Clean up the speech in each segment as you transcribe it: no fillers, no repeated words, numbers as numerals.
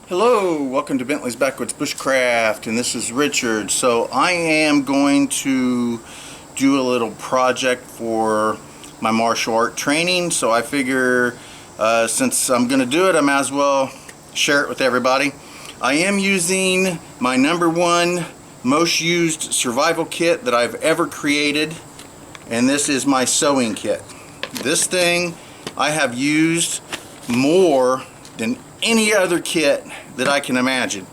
Hello, welcome to Bentley's Backwoods Bushcraft, and this is Richard. So I am going to do a little project for my martial art training, so I figure since I'm going to do it, I might as well share it with everybody. I am using my #1 most used survival kit that I've ever created, and this is my sewing kit. This thing I have used more than any other kit that I can imagine.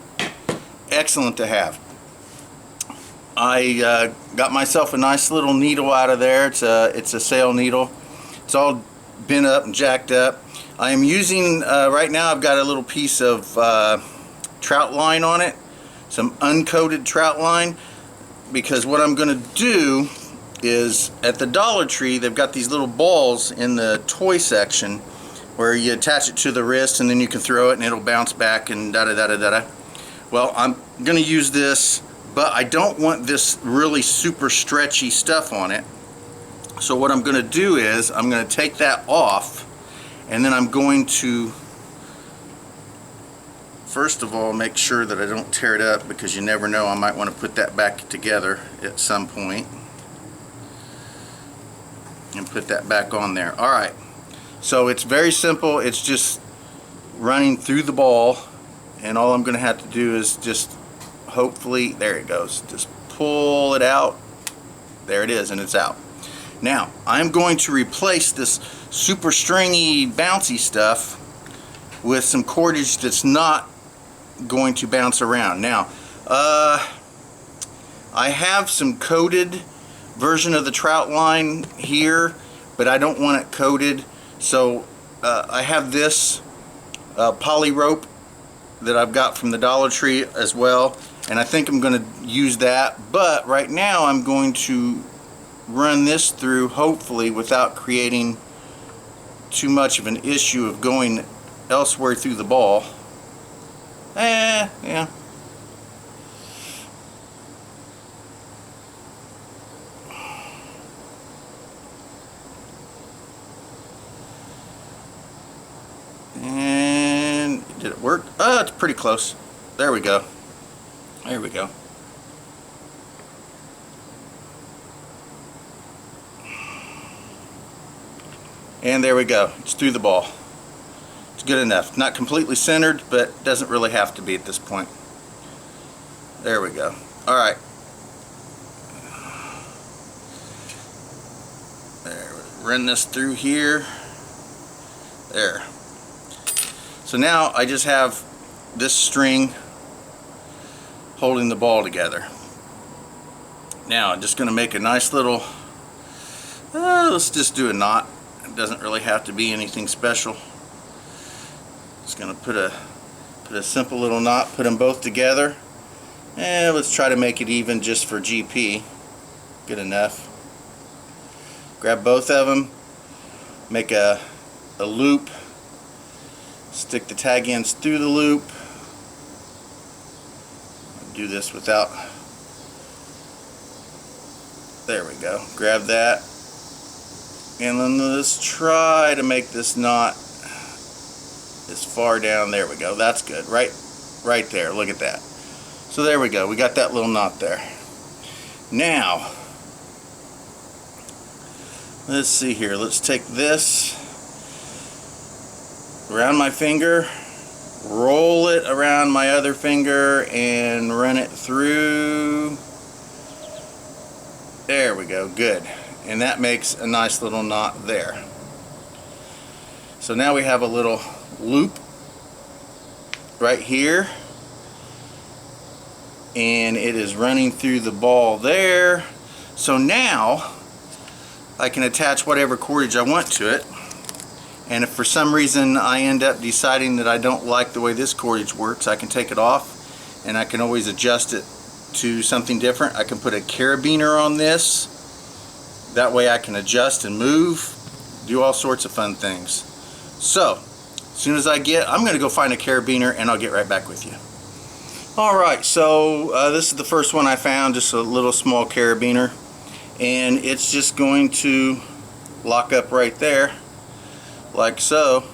Excellent to have. I got myself a nice little needle out of there. It's a sail needle. It's all bent up and jacked up. I am using right now, I've got a little piece of trout line on it, some uncoated trout line, because what I'm going to do is at the Dollar Tree they've got these little balls in the toy section where you attach it to the wrist and then you can throw it and it'll bounce back and da-da-da-da-da-da. Well, I'm going to use this, but I don't want this really super stretchy stuff on it. So what I'm going to do is I'm going to take that off, and then I'm going to first of all make sure that I don't tear it up, because you never know, I might want to put that back together at some point and put that back on there. Alright. So it's very simple. It's just running through the ball, and all I'm going to have to do is just hopefully, there it goes, just pull it out. There it is, and it's out. Now I'm going to replace this super stringy bouncy stuff with some cordage that's not going to bounce around. Now I have some coated version of the trout line here, but I don't want it coated. So I have this poly rope that I've got from the Dollar Tree as well, and I think I'm going to use that. But right now I'm going to run this through, hopefully without creating too much of an issue of going elsewhere through the ball. Yeah. And did it work? Oh, it's pretty close. There we go. There we go. And there we go. It's through the ball. It's good enough. Not completely centered, but doesn't really have to be at this point. There we go. Alright. There. Run this through here. There. So now I just have this string holding the ball together. Now I'm just going to make a nice little, let's just do a knot. It doesn't really have to be anything special. Just going to put a simple little knot, put them both together, and let's try to make it even just for GP. Good enough. Grab both of them, make a loop, stick the tag ends through the loop. Do this without, there we go, grab that, and then let's try to make this knot as far down. There we go. That's good. Right there. Look at that. So there we go. We got that little knot there. Now let's see here. Let's take this around my finger, roll it around my other finger, and run it through. There we go. Good. And that makes a nice little knot there. So now we have a little loop right here, and it is running through the ball there. So now I can attach whatever cordage I want to it, and if for some reason I end up deciding that I don't like the way this cordage works, I can take it off and I can always adjust it to something different. I can put a carabiner on this. That way I can adjust and move, do all sorts of fun things. So as soon as I'm going to go find a carabiner, and I'll get right back with you. Alright, so this is the first one I found, just a little small carabiner, and it's just going to lock up right there like so,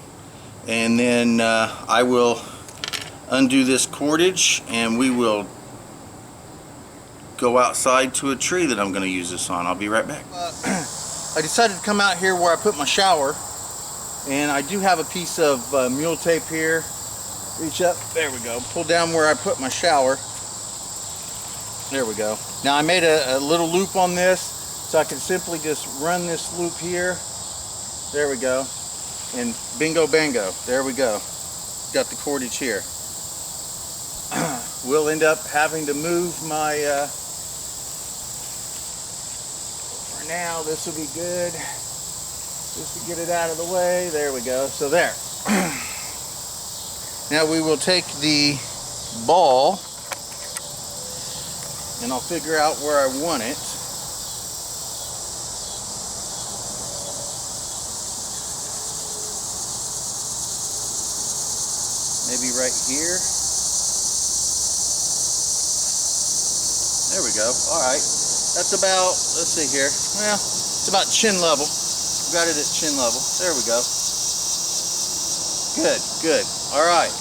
and then I will undo this cordage, and we will go outside to a tree that I'm going to use this on. I'll be right back. I decided to come out here where I put my shower, and I do have a piece of mule tape here. Reach up, there we go. Pull down where I put my shower. There we go. Now I made a little loop on this, so I can simply just run this loop here. There we go. And bingo bango, there we go. Got the cordage here. We'll end up having to move my, for now, this will be good. Just to get it out of the way. There we go. So there. Now we will take the ball, and I'll figure out where I want it. Maybe right here. There we go. Alright. That's about, let's see here. Well, it's about chin level. Got it at chin level. There we go. Good, good. Alright.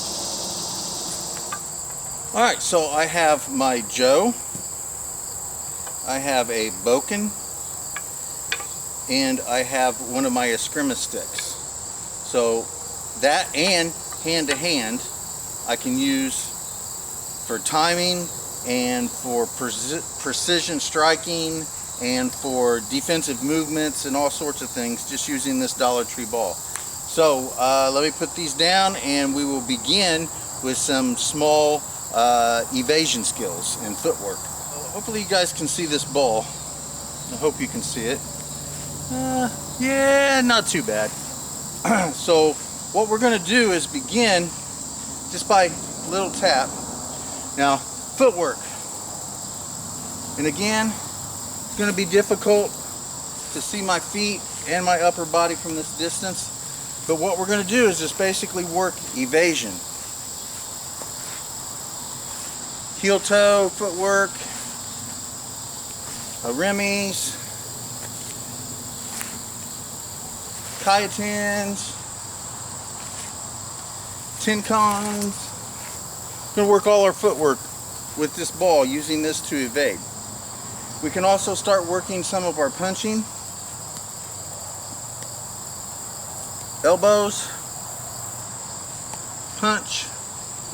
Alright, so I have my Joe. I have a Boken. And I have one of my Eskrima sticks. So that and hand to hand I can use for timing and for precision striking and for defensive movements and all sorts of things, just using this Dollar Tree ball. So let me put these down, and we will begin with some small evasion skills and footwork. Hopefully you guys can see this ball. I hope you can see it. Yeah, not too bad. So what we're going to do is begin just by a little tap. Now, footwork. And again, it's going to be difficult to see my feet and my upper body from this distance. But what we're going to do is just basically work evasion. Heel toe footwork, remies, Kayatans, Tincons. We're going to work all our footwork with this ball, using this to evade. We can also start working some of our punching. Elbows, punch,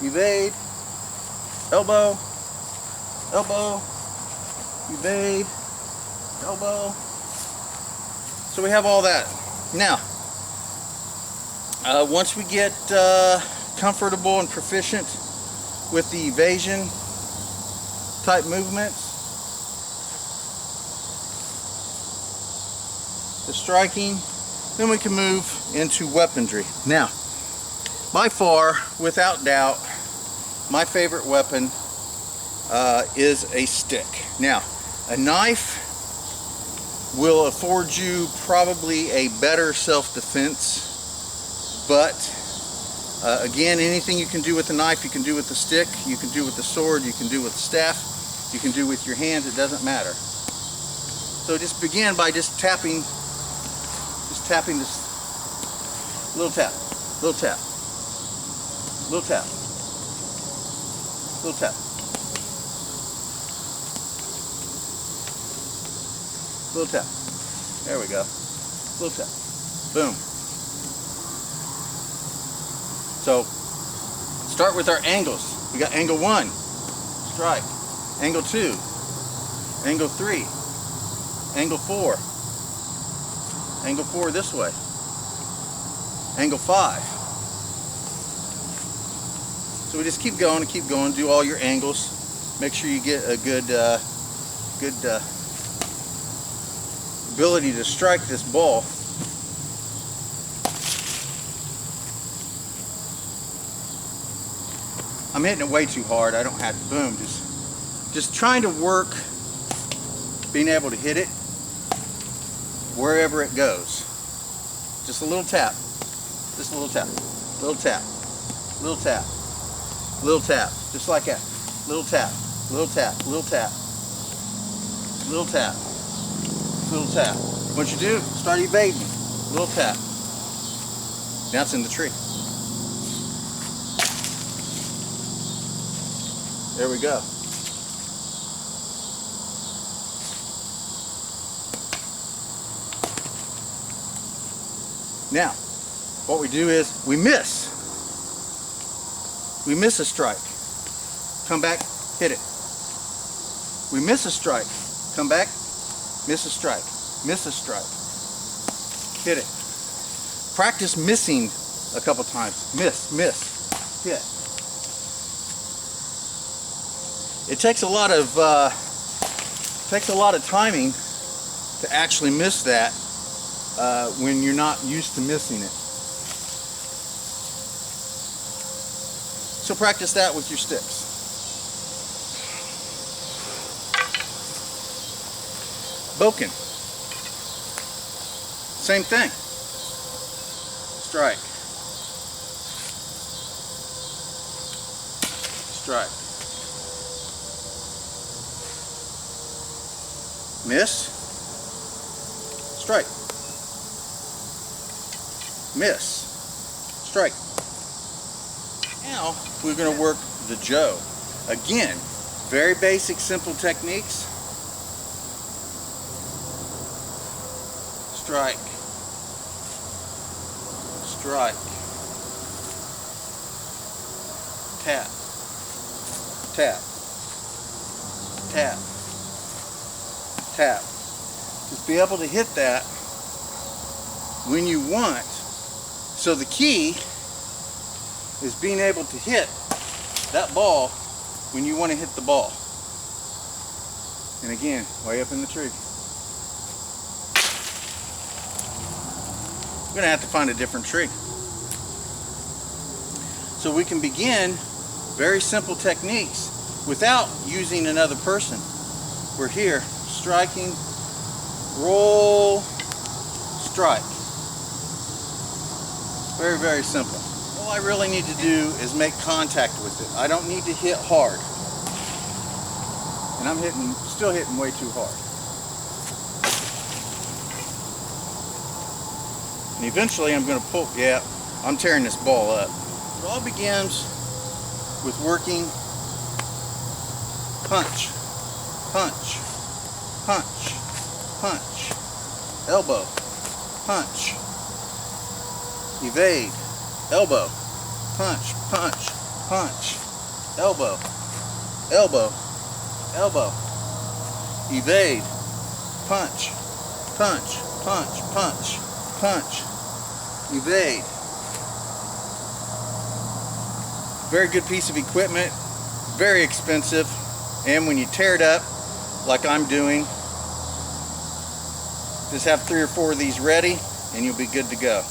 evade, elbow, elbow, evade, elbow. So we have all that. Now, once we get comfortable and proficient with the evasion type movements, the striking, then we can move into weaponry. Now, by far, without doubt, my favorite weapon is a stick. Now, a knife will afford you probably a better self-defense, but again, anything you can do with a knife, you can do with the stick, you can do with the sword, you can do with the staff, you can do with your hands, it doesn't matter. So just begin by just tapping this little tap, little tap, little tap, little tap, little tap. There we go. Little tap. Boom. So start with our angles. We got angle 1, strike. Angle 2, angle 3, angle 4. Angle 4 this way. Angle 5. So we just keep going and keep going. Do all your angles. Make sure you get a good ability to strike this ball. I'm hitting it way too hard. I don't have to boom. Just trying to work being able to hit it wherever it goes. Just a little tap. Just a little tap. Little tap. Little tap. Little tap. Just like that. Little tap. Little tap. Little tap. Little tap. Little tap. What you do, start evading. Little tap. Now it's in the tree. There we go. Now, what we do is we miss. We miss a strike. Come back, hit it. We miss a strike. Come back, miss a strike. Miss a strike. Hit it. Practice missing a couple times. Miss, hit. It takes a lot of timing to actually miss that when you're not used to missing it. So practice that with your sticks. Boken. Same thing. Strike. Strike. Miss. Strike. Miss. Strike. Now we're going to work the Joe. Again, very basic, simple techniques. Strike. Strike. Tap. Tap. Tap. Tap. Just be able to hit that when you want. So the key is being able to hit that ball when you want to hit the ball. And again, way up in the tree. I'm going to have to find a different tree. So we can begin very simple techniques without using another person. We're here, striking, roll, strike. Very, very simple. All I really need to do is make contact with it. I don't need to hit hard. And I'm still hitting way too hard. And eventually I'm going to pull, yeah, I'm tearing this ball up. It all begins with working punch, punch, punch, punch, elbow, punch, evade, elbow, punch, punch, punch, elbow, elbow, elbow, evade, punch, punch, punch, punch, punch, evade. Very good piece of equipment, very expensive, and when you tear it up like I'm doing, just have 3 or 4 of these ready and you'll be good to go.